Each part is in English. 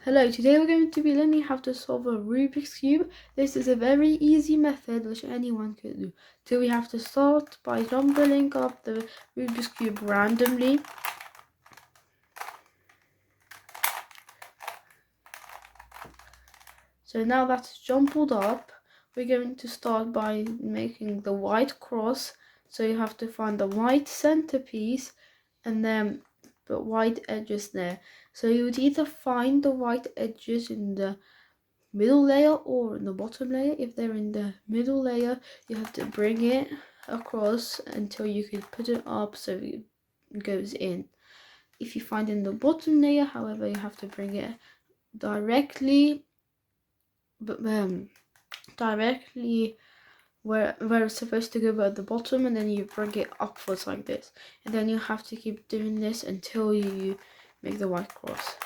Hello, today we're going to be learning how to solve a Rubik's Cube. This is a very easy method which anyone can do. So we have to start by jumbling up the Rubik's Cube randomly. So now that's jumbled up, we're going to start by making the white cross. So you have to find the white centerpiece and then put white edges there. So you would either find the white edges in the middle layer or in the bottom layer. If they're in the middle layer, you have to bring it across until you can put it up so it goes in. If you find in the bottom layer, however, you have to bring it directly where it's supposed to go at the bottom, and then you bring it upwards like this, and then you have to keep doing this until you make the white cross.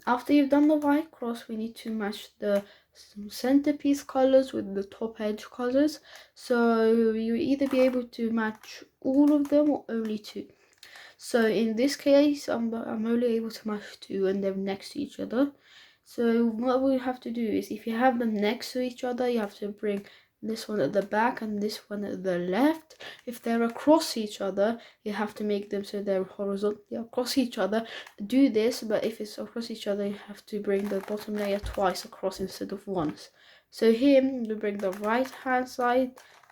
After you've done the white cross, we need to match the centerpiece colors with the top edge colors. So you either be able to match all of them or only two. So in this case, I'm only able to match two, and they're next to each other. So what we have to do is, if you have them next to each other, you have to bring this one at the back and this one at the left. If they're across each other, you have to make them so they're horizontally across each other. Do this, but if it's across each other, you have to bring the bottom layer twice across instead of once. So here we bring the right hand side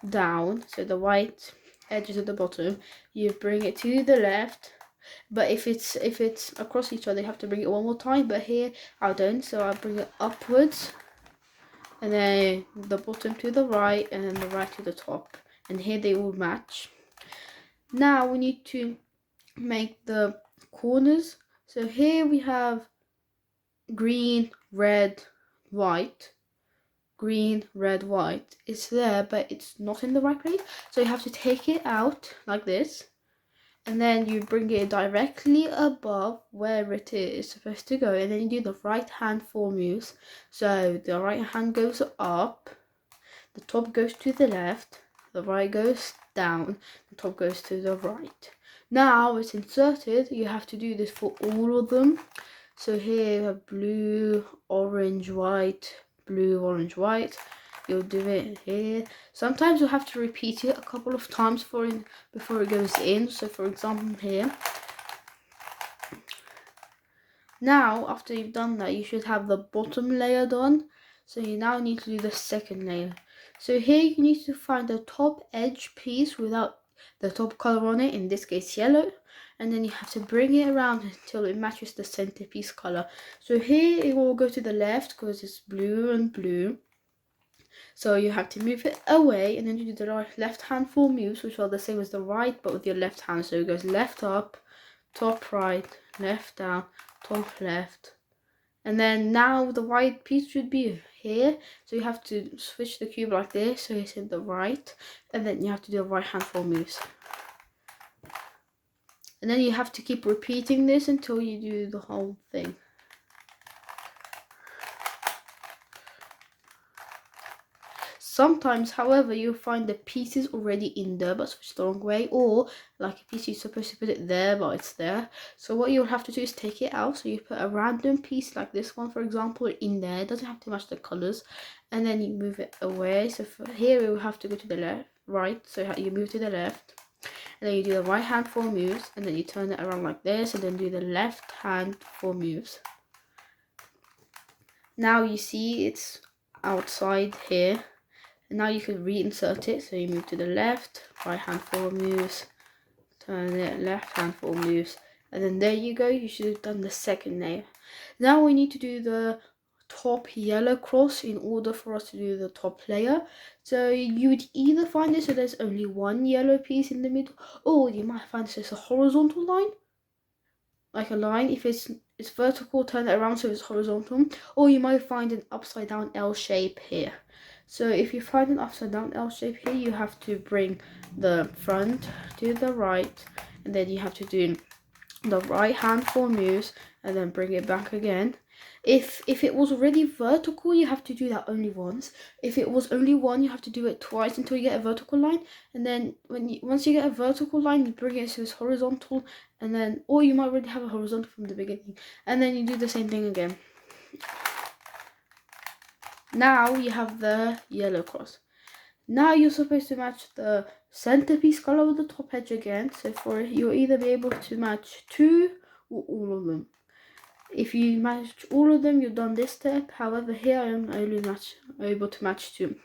down, so the white edges at the bottom, you bring it to the left. But if it's across each other, you have to bring it one more time. But here I don't, so I bring it upwards, and then the bottom to the right, and then the right to the top, and here they all match. Now we need to make the corners. So here we have green, red, white. Green, red, white. It's there, but it's not in the right place, so you have to take it out like this, and then you bring it directly above where it is supposed to go, and then you do the right hand 4 moves. So the right hand goes up, the top goes to the left, the right goes down, the top goes to the right. Now it's inserted, you have to do this for all of them. So here you have blue, orange, white, blue, orange, white. You'll do it here. Sometimes you'll have to repeat it a couple of times before it goes in. So for example here. Now after you've done that, you should have the bottom layer done. So you now need to do the second layer. So here you need to find the top edge piece without the top color on it, in this case yellow, and then you have to bring it around until it matches the centerpiece color. So here it will go to the left because it's blue and blue. So you have to move it away, and then you do the left hand 4 moves, which are the same as the right, but with your left hand. So it goes left up, top right, left down, top left. And then now the white piece should be here. So you have to switch the cube like this, so it's in the right, and then you have to do the right hand 4 moves. And then you have to keep repeating this until you do the whole thing. Sometimes, however, you'll find the pieces already in there but switched the wrong way, or like a piece you're supposed to put it there but it's there. So what you'll have to do is take it out. So you put a random piece like this one, for example, in there. It doesn't have to match the colors, and then you move it away. So for here we will have to go to the left, right. So you move to the left, and then you do the right hand 4 moves, and then you turn it around like this, and then do the left hand 4 moves. Now you see it's outside here. And now you can reinsert it. So you move to the left, right hand 4 moves, turn it, left hand 4 moves, and then there you go. You should have done the second layer. Now we need to do the top yellow cross in order for us to do the top layer. So you would either find this so there's only one yellow piece in the middle, or you might find this as a horizontal line, like a line. If it's vertical, turn it around so it's horizontal, or you might find an upside down L shape here. So if you find an upside down L shape here, you have to bring the front to the right, and then you have to do the right hand 4 moves, and then bring it back again, If it was already vertical, you have to do that only once. If it was only one, you have to do it twice until you get a vertical line. And then once you get a vertical line, you bring it to this horizontal, and then, or you might already have a horizontal from the beginning, and then you do the same thing again. Now you have the yellow cross. Now you're supposed to match the centerpiece color with the top edge again. So for it, you'll either be able to match 2 or all of them. If you match all of them, you've done this step. However, here I am only able to match 2.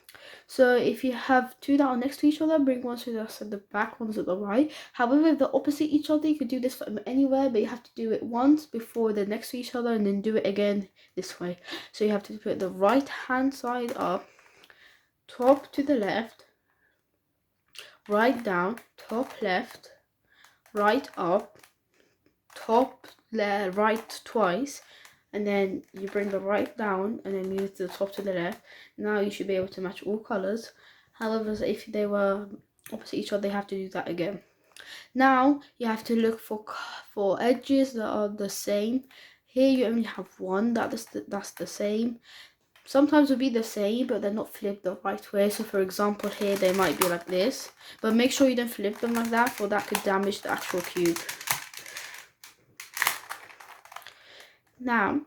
So if you have 2 that are next to each other, bring one so that's at the back, one's at the right. However, if they're opposite each other, you could do this from anywhere, but you have to do it once before they're next to each other, and then do it again this way. So you have to put the right hand side up, top to the left, right down, top left, right up, top right twice, and then you bring the right down and then move the top to the left. Now you should be able to match all colors. However, if they were opposite each other, they have to do that again. Now you have to look for edges that are the same. Here you only have one that's the same. Sometimes will be the same, but they're not flipped the right way. So for example, here they might be like this, but make sure you don't flip them like that, for that could damage the actual cube. Now,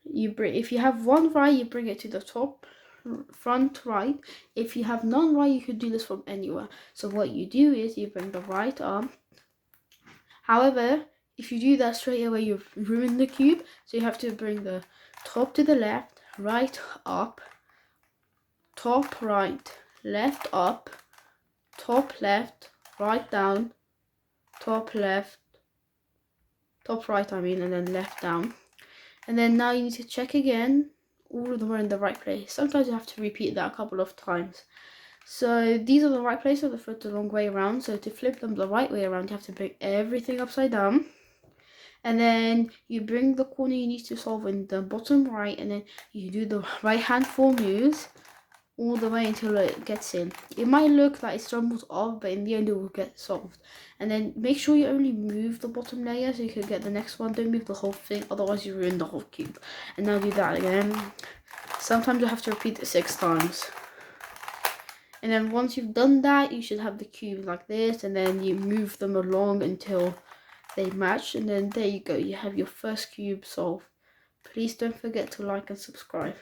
if you have one right, you bring it to the top, front right. If you have none right, you could do this from anywhere. So what you do is you bring the right arm. However, if you do that straight away, you've ruined the cube. So you have to bring the top to the left, right up, top right, left up, top left, right down, top left, top right and then left down. And then now you need to check again, all of them are in the right place. Sometimes you have to repeat that a couple of times. So these are the right place, so they're flipped the wrong way around. So to flip them the right way around, you have to bring everything upside down. And then you bring the corner you need to solve in the bottom right, and then you do the right hand 4 moves all the way until it gets in. It might look like it stumbles off, but in the end it will get solved. And then make sure you only move the bottom layer so you can get the next one. Don't move the whole thing, otherwise you ruin the whole cube. And now do that again. Sometimes you have to repeat it 6 times. And then once you've done that, you should have the cube like this, and then you move them along until they match, and then there you go, you have your first cube solved. Please don't forget to like and subscribe.